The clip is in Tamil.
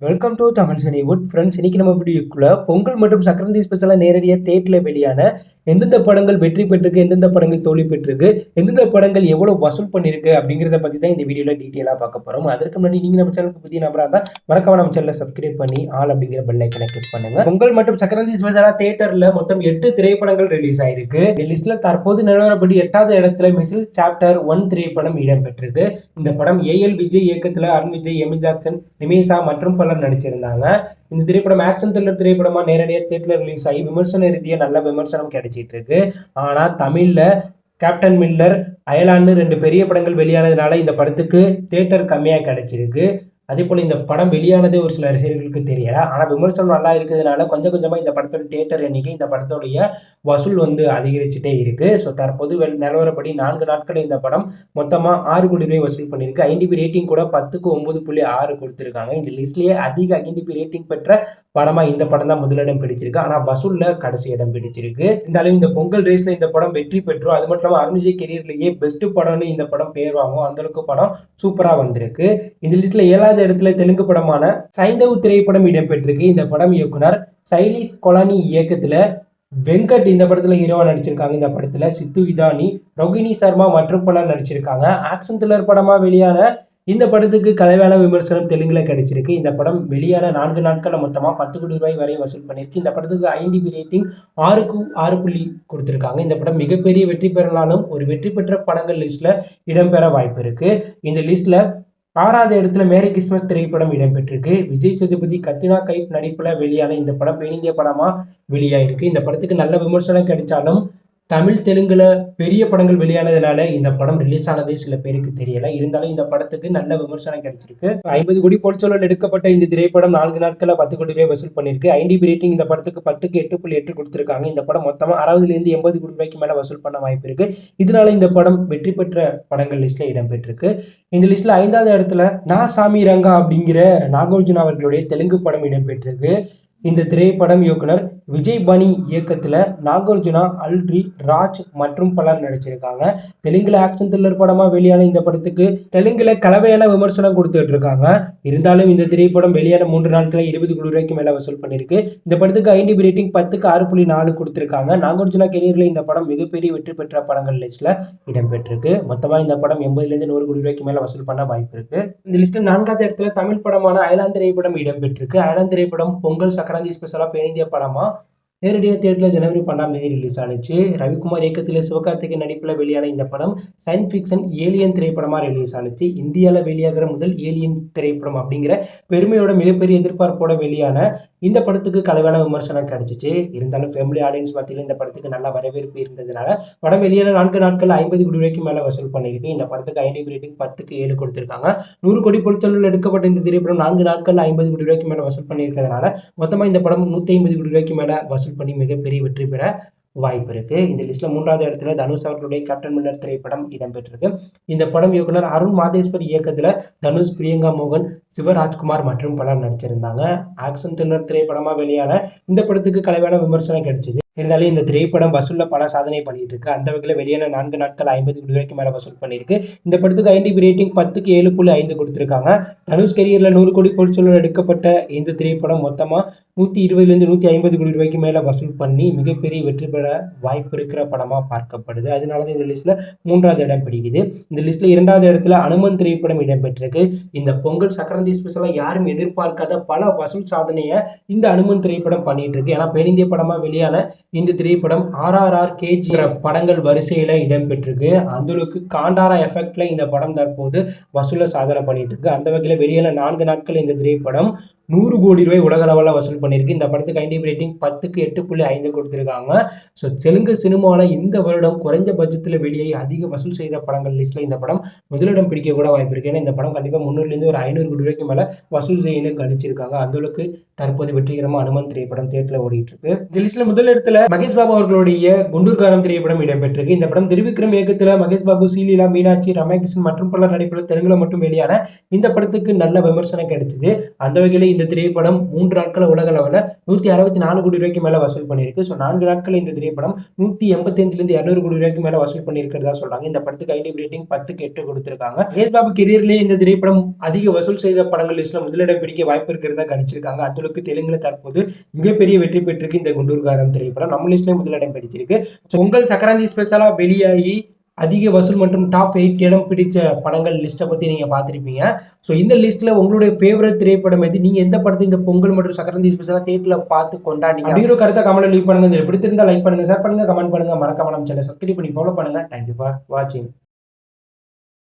Welcome to Tamil Cinewood friends. இன்னைக்கு நம்ம வீடியோக்குள்ள பொங்கல் மற்றும் சக்கரவர்த்தி ஸ்பெஷலாக நேரடியாக தேட்டில் வெளியான எந்தெந்த படங்கள் வெற்றி பெற்றிருக்கு, எந்தெந்த படங்கள் தோல்வி பெற்றிருக்கு, எந்தெந்த படங்கள் எவ்வளோ வசூல் பண்ணியிருக்கு அப்படிங்கிறத பற்றி தான் இந்த வீடியோவில் டீட்டெயிலாக பார்க்க போகிறோம். அதற்கு முன்னாடி நீங்கள் நம்ம சேனலுக்கு புதிய நபராக இருந்தால் மறக்காம நம்ம சேனலை சப்ஸ்கிரைப் பண்ணி ஆல் அப்படிங்கிற பெல் ஐக்கனை கிளிக் பண்ணுங்க. பொங்கல் மற்றும் சக்கரவர்த்தி ஸ்பெஷலாக தேட்டரில் மொத்தம் 8 திரைப்படங்கள் ரிலீஸ் ஆயிருக்கு. இந்த லிஸ்ட்ல தற்போது நிலவரப்படி 8வது இடத்துல மிசில் சாப்டர் 1 திரைப்படம் இடம்பெற்றிருக்கு. இந்த படம் ஏஎல் விஜய் இயக்கத்தில் அருண் விஜய், எமி ஜாக்சன், நிமேஷா மற்றும் பலர் நடிச்சிருந்தாங்க. இந்த திரைப்படம் ஆக்ஷன் த்ரில்லர் திரைப்படமா நேரடியாக தியேட்டர்ல ரிலீஸ் ஆகி விமர்சன ரீதியாக நல்ல விமர்சனம் கிடைச்சிட்டு இருக்கு. ஆனா தமிழ்ல கேப்டன் மில்லர், அயலான்னு 2 பெரிய படங்கள் வெளியானதுனால இந்த படத்துக்கு தியேட்டர் கம்மியாக கிடைச்சிருக்கு. அதே போல இந்த படம் வெளியானதே ஒரு சில ரசிகர்களுக்கு தெரியல. ஆனா விமர்சனம் நல்லா இருக்கிறதுனால கொஞ்சம் கொஞ்சமா இந்த படத்தோட தியேட்டர் எண்ணிக்கை, இந்த படத்தோடைய வசூல் அதிகரிச்சுட்டே இருக்கு. ஸோ தற்போது நிலவரப்படி 4 நாட்கள் இந்த படம் மொத்தமா 6 கோடி ரூபாய் வசூல் பண்ணியிருக்கு. ஐஎன்டிபி ரேட்டிங் கூட 10க்கு 9.6 கொடுத்திருக்காங்க. இந்த லிஸ்ட்லயே அதிக ஐஎன்டிபி ரேட்டிங் பெற்ற படமா இந்த படம் தான் முதலிடம் பிடிச்சிருக்கு. ஆனா வசூல்ல கடைசி இடம் பிடிச்சிருக்கு. இருந்தாலும் இந்த பொங்கல் ரேஸ்ல இந்த படம் வெற்றி பெற்றோம். அது மட்டும் இல்லாம அருண் விஜய் கெரியர்லயே பெஸ்ட் படம்னு இந்த படம் பேர் வாங்கும். அந்த அளவுக்கு படம் சூப்பரா வந்திருக்கு. இந்த லிஸ்ட்ல 7வது இடத்துல தெலுங்கு படமான சைந்தவ் திரைப்படம் இடம்பெற்றிருக்கு. இந்த படம் இயக்குனர் சைலீஸ் கொலானி இயக்கத்துல வெங்கட் இந்த படத்துல ஹீரோவா நடிச்சிருக்காங்க. இந்த படத்துல சித்து இதானி, ரோகிணி சர்மா மற்றும் பலர் நடிச்சிருக்காங்க. ஆக்ஷன் த்ரில்லர் படமா வெளியான இந்த படத்துக்கு கலவையான விமர்சனம் தெலுங்குல கிடைச்சிருக்கு. இந்த படம் வெளியான 4 நாட்கள்ல மொத்தமா 10 கோடி ரூபாய் வரை வசூல் பண்ணியிருக்கு. இந்த படத்துக்கு ஐஎன்டிபி ரேட்டிங் 6க்கு 6 கொடுத்திருக்காங்க. இந்த படம் மிகப்பெரிய வெற்றி பெறனாலும் ஒரு வெற்றி பெற்ற படங்கள் லிஸ்ட்ல இடம்பெற வாய்ப்பு இருக்கு. இந்த லிஸ்ட்ல 6வது இடத்துல மேரி கிறிஸ்மஸ் திரைப்படம் இடம்பெற்றிருக்கு. விஜய் சேதுபதி, கத்ரினா கைஃப் நடிப்புல வெளியான இந்த படம் பெயிந்திய படமா வெளியாயிருக்கு. இந்த படத்துக்கு நல்ல விமர்சனம் கிடைச்சாலும் தமிழ், தெலுங்குல பெரிய படங்கள் வெளியானதுனால இந்த படம் ரிலீஸ் ஆனதே சில பேருக்கு தெரியல. இருந்தாலும் இந்த படத்துக்கு நல்ல விமர்சனம் கிடைச்சிருக்கு. 50 கோடி பொருட்செலவில் எடுக்கப்பட்ட இந்த திரைப்படம் 4 நாட்கள்ல 10 கோடி ரூபாய் வசூல் பண்ணிருக்கு. ஐஎன்டிபி ரேட்டிங் இந்த படத்துக்கு 10க்கு 8.8 கொடுத்திருக்காங்க. இந்த படம் மொத்தமா 60லேருந்து 80 கோடி ரூபாய்க்கு மேல வசூல் பண்ண வாய்ப்பு இருக்கு. இதனால இந்த படம் வெற்றி பெற்ற படங்கள் லிஸ்ட்ல இடம்பெற்றிருக்கு. இந்த லிஸ்ட்ல 5வது இடத்துல நான் சாமி ரங்கா அப்படிங்கிற நாகார்ஜுனா அவர்களுடைய தெலுங்கு படம் இடம்பெற்றிருக்கு. இந்த திரைப்படம் இயக்குனர் விஜய் பனி இயக்கத்துல நாகார்ஜுனா, அல்ரி, ராஜ் மற்றும் பலர் நடிச்சிருக்காங்க. தெலுங்குல ஆக்ஷன் த்ரில்லர் படமா வெளியான இந்த படத்துக்கு தெலுங்குல கலவையான விமர்சனம் கொடுத்துட்டு இருக்காங்க. இருந்தாலும் இந்த திரைப்படம் வெளியான 3 நாட்கள 20 கோடி ரூபாய்க்கு மேல வசூல் பண்ணிருக்கு. இந்த படத்துக்கு ஐஎன்டிபி ரேட்டிங் 10க்கு 6.4 கொடுத்திருக்காங்க. நாகார்ஜுனா கெரியர்ல இந்த படம் மிகப்பெரிய வெற்றி பெற்ற படங்கள் லிஸ்ட்ல இடம்பெற்றிருக்கு. மொத்தமா இந்த படம் 80லேருந்து 100 கோடி ரூபாய்க்கு மேல வசூல் பண்ண வாய்ப்பு இருக்கு. இந்த லிஸ்ட்ல 4வது இடத்துல தமிழ் படமான அயலான் திரைப்படம் இடம்பெற்றிருக்கு. அயலான் திரைப்படம் பொங்கல் சக்கராந்தி ஸ்பெஷலா பெயிந்திய படமா நேரடியாக தியேட்டரில் ஜனவரி 12ஆம் தேதி ரிலீஸ் ஆனிச்சு. ரவிக்குமார் இயக்கத்தில் சிவகார்த்திகேயன் நடிப்பில் வெளியான இந்த படம் சயின்ஸ் ஃபிக்ஷன் ஏலியன் திரைப்படமாக ரிலீஸ் ஆனிச்சு. இந்தியாவில் வெளியாகிற முதல் ஏலியன் திரைப்படம் அப்படிங்கிற பெருமையோட மிகப்பெரிய எதிர்பார்ப்போட வெளியான இந்த படத்துக்கு கலவையான விமர்சனம் கிடைச்சிச்சு. இருந்தாலும் ஃபேமிலி ஆடியன்ஸ் மத்தியில் இந்த படத்துக்கு நல்ல வரவேற்பு இருந்ததுனால படம் வெளியான 4 நாட்கள் 50 கோடி ரூபாய்க்கு மேலே வசூல் பண்ணியிருக்கு. இந்த படத்துக்கு ஐஎன்டிபி ரேட்டிங் 10க்கு 7 கொடுத்திருக்காங்க. 100 கோடி பொருட்செலவில் எடுக்கப்பட்ட இந்த திரைப்படம் 4 நாட்கள் 50 கோடி ரூபாய்க்கு மேலே வசூல் பண்ணியிருக்கிறதுனால மொத்தமாக இந்த படம் 150 கோடி ரூபாய்க்கு மேலே வசூல் பண்ணி மிகப்பெரிய வெற்றி பெற வாய்ப்பு இருக்கு. இந்த லிஸ்ட்ல 3வது இடத்துல தனுஷ் அவர்களுடைய கேப்டன் மில்லர் திரைப்படம் இடம்பெற்றிருக்கு. இந்த படம் இயக்குனர் அருண் மாதேஸ்வர் இயக்கத்துல தனுஷ், பிரியங்கா மோகன், சிவராஜ்குமார் மற்றும் பலர் நடிச்சிருந்தாங்க. ஆக்ஷன் த்ரில்லர் திரைப்படமா வெளியான இந்த படத்துக்கு கலவையான விமர்சனம் கிடைச்சது. இருந்தாலும் இந்த திரைப்படம் வசூல்ல பல சாதனை பண்ணிட்டு இருக்கு. அந்த வகையில் வெளியான 4 நாட்கள் 50 கோடி ரூபாய்க்கு மேல வசூல் பண்ணியிருக்கு. இந்த படத்துக்கு ஐஎன்டிபி ரேட்டிங் 10க்கு 7.5 கொடுத்திருக்காங்க. தனுஷ் கெரியர்ல 100 கோடி பொருட்செலவில் எடுக்கப்பட்ட இந்த திரைப்படம் மொத்தமா 120லேருந்து 150 கோடி ரூபாய்க்கு மேல வசூல் பண்ணி மிகப்பெரிய வெற்றி பெற வாய்ப்பு இருக்கிற படமா பார்க்கப்படுது. அதனாலதான் இந்த லிஸ்ட்ல 3வது இடம் பிடிக்குது. இந்த லிஸ்ட்ல 2வது இடத்துல அனுமன் திரைப்படம் இடம்பெற்றிருக்கு. இந்த பொங்கல் சக்கரவர்த்தி ஸ்பெஷலா யாரும் எதிர்பார்க்காத பல வசூல் சாதனையை இந்த அனுமன் திரைப்படம் பண்ணிட்டு இருக்கு. ஏன்னா பெயிந்திய படமா வெளியான இந்த திரைப்படம் RRR, KG படங்கள் வரிசையில இடம்பெற்றிருக்கு. அந்த அளவுக்கு காண்டாரா எஃபெக்ட்ல இந்த படம் தற்போது வசூல சாதனை பண்ணிட்டு இருக்கு. அந்த வகையில வெளியான 4 நாட்கள் இந்த திரைப்படம் 100 கோடி ரூபாய் உலக அளவில் வசூல் பண்ணியிருக்கு. இந்த படத்துக்கு ஐஎன்டிபி ரேட்டிங் 10க்கு 8.5 கொடுத்திருக்காங்க. ஸோ தெலுங்கு சினிமாவில் இந்த வருடம் குறைஞ்ச பட்ஜெட்டில் வெளியாகி அதிக வசூல் செய்த படங்கள் லிஸ்ட்ல இந்த படம் முதலிடம் பிடிக்க கூட வாய்ப்பு இருக்கு. ஏன்னா இந்த படம் கண்டிப்பாக 300லேருந்து ஒரு 500 கோடி ரூபாய்க்கு மேல வசூல் செய்யணும் கணிச்சிருக்காங்க. அந்த அளவுக்கு தற்போது வெற்றிகரமா அனுமன் திரைப்படம் தியேட்டர்ல ஓடிட்டு இருக்கு. இந்த லிஸ்ட்ல முதல் இடத்துல லிஸ்ட்ல மகேஷ் பாபு அவர்களுடைய குண்டூர்காரம் திரைப்படம் இடம்பெற்றிருக்கு. இந்த படம் திருவிக்ரம் இயக்கத்துல மகேஷ் பாபு, ஸ்ரீலீலா, மீனாட்சி, ரம்யாகிருஷ்ணன் மற்றும் பலர் நடிப்பில் தெலுங்குல மட்டும் வெளியான இந்த படத்துக்கு நல்ல விமர்சனம் கிடைச்சது. அந்த வகையில இந்த திரைப்படம் 3 நாட்கள் உலக அளவுல 164 கோடி ரூபாய்க்கு மேல வசூல் பண்ணிருக்கு. 4 நாட்கள் இந்த திரைப்படம் 185 200 கோடி ரூபாய்க்கு மேல வசூல் பண்ணியிருக்கிறதா சொல்றாங்க. இந்த படத்துக்கு ஐஎம்டிபி ரேட்டிங் 10க்கு 8 கொடுத்திருக்காங்க. மகேஷ் பாபு கெரியர்லயே இந்த திரைப்படம் அதிக வசூல் செய்த படங்கள் லிஸ்ட்ல முதலிடம் பிடிக்க வாய்ப்பு இருக்கிறதா கணிச்சிருக்காங்க. அந்த அளவுக்கு தெலுங்குல தற்போது மிகப்பெரிய வெற்றி பெற்றிருக்கு இந்த குண்டூர்காரம் திரைப்படம். நம்ம லிஸ்ட்லயே முதலிடம் பிடிச்சிருக்கு. பொங்கல் சக்கராந்தி ஸ்பெஷலா வெளியாகி அதிக வசூல் மற்றும் டாப் 8 இடம் பிடிச்ச படங்கள் லிஸ்ட்டை பத்தி நீங்க பார்த்திருப்பீங்க. இந்த லிஸ்ட்ல உங்களுடைய ஃபேவரட் திரைப்படம் எது? நீங்க எந்த படத்தை இந்த பொங்கல் மற்றும் சக்கராந்தி ஸ்பெஷலா தியேட்டர்ல பார்த்து கொண்டாடிங்க அப்படிங்கிற கருத்தை கமெண்ட்ல லீவ் பண்ணுங்க. பிடித்திருந்தா லைக் பண்ணுங்க, ஷேர் பண்ணுங்க, கமெண்ட் பண்ணுங்க, மறக்காம நம்ம சேனலை சப்ஸ்கிரைப் பண்ணி ஃபாலோ பண்ணுங்க. தேங்க்யூ ஃபார் வாட்சிங்.